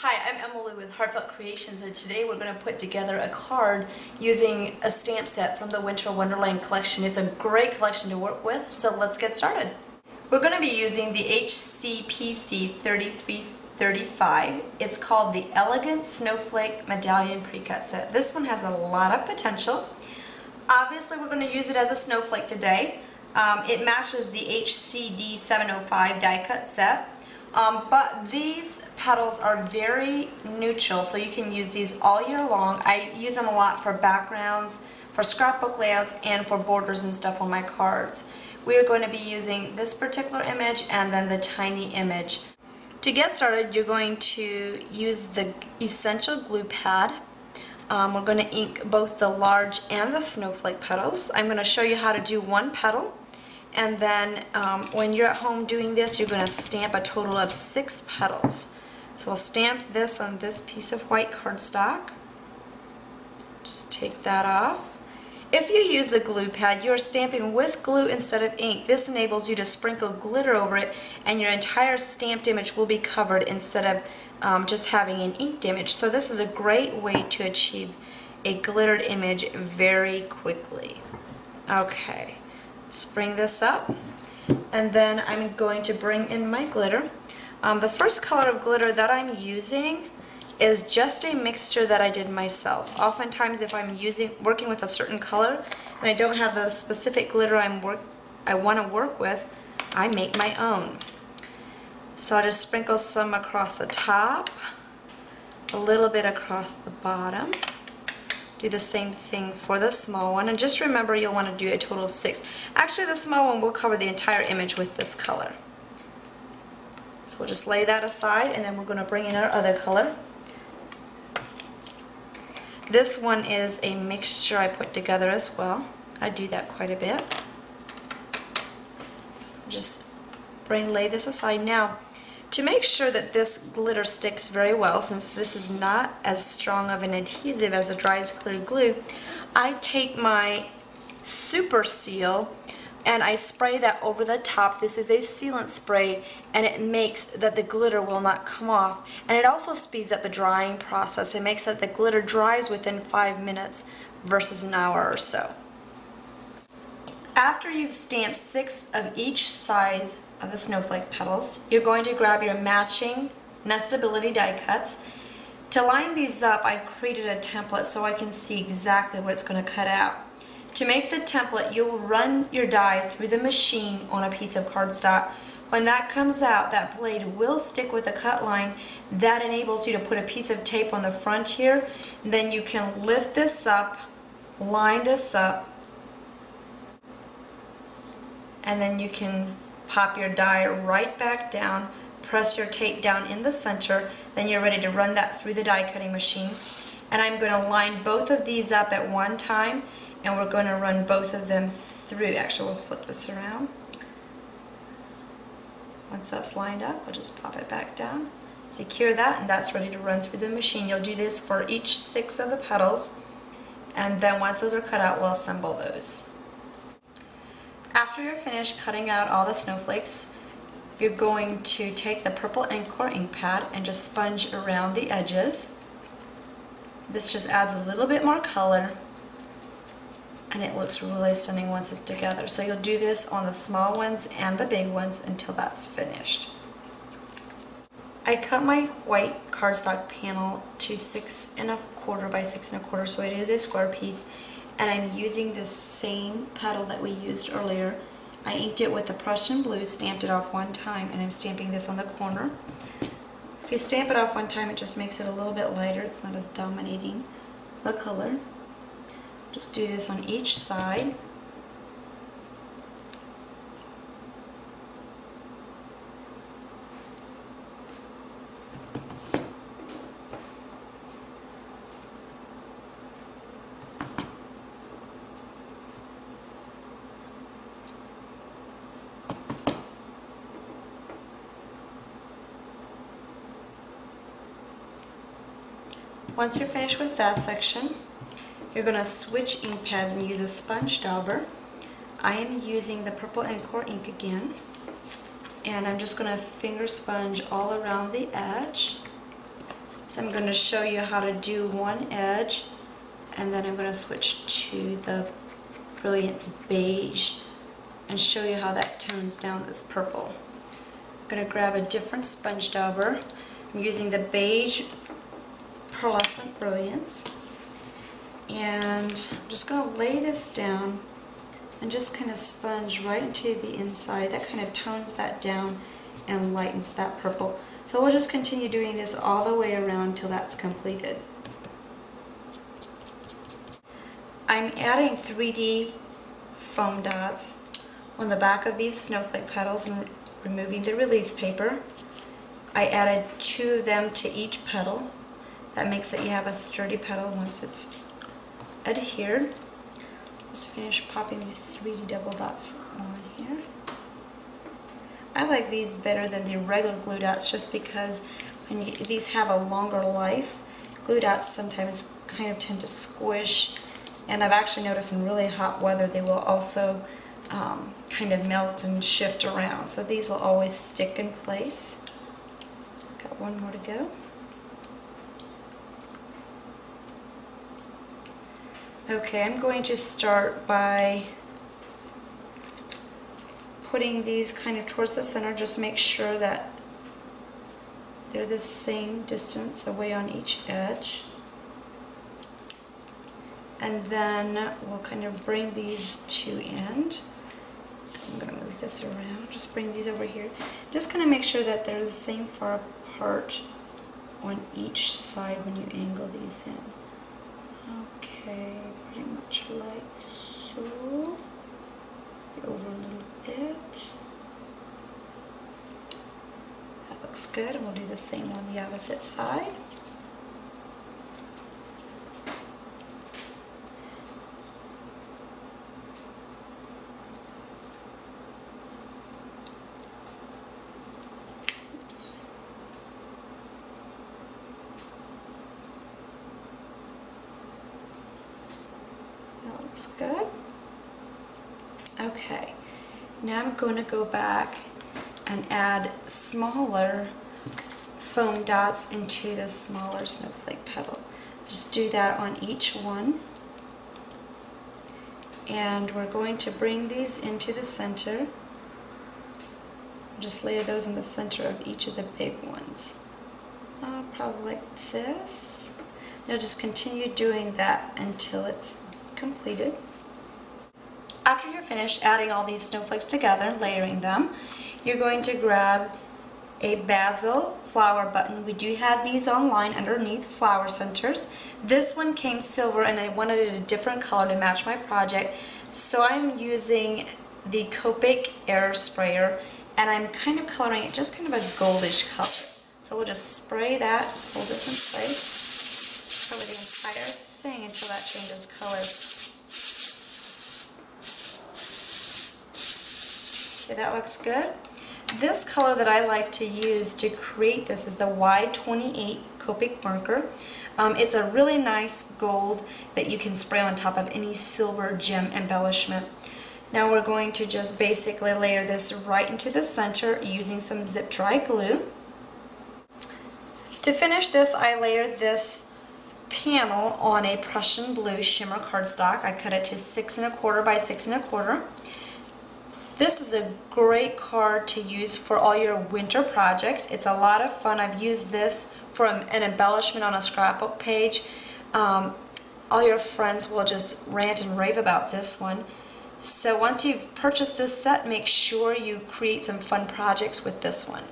Hi, I'm Emily with Heartfelt Creations, and today we're going to put together a card using a stamp set from the Winter Wonderland collection. It's a great collection to work with, so let's get started. We're going to be using the HCPC 3335. It's called the Elegant Snowflake Medallion Precut Set. This one has a lot of potential. Obviously, we're going to use it as a snowflake today. It matches the HCD 705 die cut set. But these petals are very neutral, so you can use these all year long. I use them a lot for backgrounds, for scrapbook layouts, and for borders and stuff on my cards. We are going to be using this particular image and then the tiny image. To get started, you're going to use the Essential Glue Pad. We're going to ink both the large and the snowflake petals. I'm going to show you how to do one petal. And then when you're at home doing this, you're going to stamp a total of 6 petals. So we'll stamp this on this piece of white cardstock. Just take that off. If you use the glue pad, you're stamping with glue instead of ink. This enables you to sprinkle glitter over it, and your entire stamped image will be covered instead of just having an inked image. So this is a great way to achieve a glittered image very quickly. Okay. Bring this up, and then I'm going to bring in my glitter. The first color of glitter that I'm using is just a mixture that I did myself. Oftentimes if I'm working with a certain color and I don't have the specific glitter I want to work with, I make my own. So I'll just sprinkle some across the top, a little bit across the bottom. Do the same thing for the small one, and just remember you'll want to do a total of 6. Actually, the small one will cover the entire image with this color. So we'll just lay that aside, and then we're going to bring in our other color. This one is a mixture I put together as well. I do that quite a bit. Just lay this aside. Now, to make sure that this glitter sticks very well, since this is not as strong of an adhesive as a dry as clear glue, I take my Super Seal and I spray that over the top. This is a sealant spray, and it makes that the glitter will not come off, and it also speeds up the drying process. It makes that the glitter dries within 5 minutes versus an hour or so. After you've stamped 6 of each size of the snowflake petals, you're going to grab your matching nestability die cuts. To line these up, I created a template so I can see exactly what it's going to cut out. To make the template, you will run your die through the machine on a piece of cardstock. When that comes out, that blade will stick with the cut line. That enables you to put a piece of tape on the front here. Then you can lift this up, line this up, and then you can pop your die right back down, press your tape down in the center, then you're ready to run that through the die cutting machine. And I'm going to line both of these up at one time, and we're going to run both of them through. Actually, we'll flip this around. Once that's lined up, we'll just pop it back down, secure that, and that's ready to run through the machine. You'll do this for each 6 of the petals, and then once those are cut out, we'll assemble those. After you're finished cutting out all the snowflakes, you're going to take the purple Encore ink pad and just sponge around the edges. This just adds a little bit more color, and it looks really stunning once it's together. So you'll do this on the small ones and the big ones until that's finished. I cut my white cardstock panel to 6 1/4 by 6 1/4, so it is a square piece. And I'm using this same petal that we used earlier. I inked it with the Prussian blue, stamped it off one time, and I'm stamping this on the corner. If you stamp it off one time, it just makes it a little bit lighter. It's not as dominating the color. Just do this on each side. Once you're finished with that section, you're going to switch ink pads and use a sponge dauber. I am using the purple Encore ink again, and I'm just going to finger sponge all around the edge. So I'm going to show you how to do one edge, and then I'm going to switch to the Brilliance Beige and show you how that tones down this purple. I'm going to grab a different sponge dauber. I'm using the Beige Pearlescent Brilliance, and I'm just going to lay this down and just kind of sponge right into the inside. That kind of tones that down and lightens that purple. So we'll just continue doing this all the way around until that's completed. I'm adding 3D foam dots on the back of these snowflake petals and removing the release paper. I added 2 of them to each petal. That makes it you have a sturdy petal once it's adhered. Just finish popping these 3D double dots on here. I like these better than the regular glue dots just because when these have a longer life, glue dots sometimes kind of tend to squish, and I've actually noticed in really hot weather they will also kind of melt and shift around. So these will always stick in place. Got one more to go. Okay, I'm going to start by putting these kind of towards the center. Just make sure that they're the same distance away on each edge. And then we'll kind of bring these to end. I'm going to move this around. Just bring these over here. Just kind of make sure that they're the same far apart on each side when you angle these in. Okay, pretty much like so. Over a little bit. That looks good, and we'll do the same on the opposite side. Oops. That looks good. Okay, now I'm going to go back and add smaller foam dots into the smaller snowflake petal. Just do that on each one. And we're going to bring these into the center. Just layer those in the center of each of the big ones. Probably like this. Now just continue doing that until it's completed. After you're finished adding all these snowflakes together, layering them, you're going to grab a basil flower button. We do have these online underneath flower centers. This one came silver and I wanted it a different color to match my project. So I'm using the Copic Air Sprayer, and I'm kind of coloring it just kind of a goldish color. So we'll just spray that, just hold this in place, cover the entire thing until that changes color. Okay, that looks good. This color that I like to use to create this is the Y28 Copic marker. It's a really nice gold that you can spray on top of any silver gem embellishment. Now we're going to just basically layer this right into the center using some zip dry glue. To finish this, I layered this panel on a Prussian blue shimmer cardstock. I cut it to 6 1/4 by 6 1/4. This is a great card to use for all your winter projects. It's a lot of fun. I've used this for an embellishment on a scrapbook page. All your friends will just rant and rave about this one. So once you've purchased this set, make sure you create some fun projects with this one.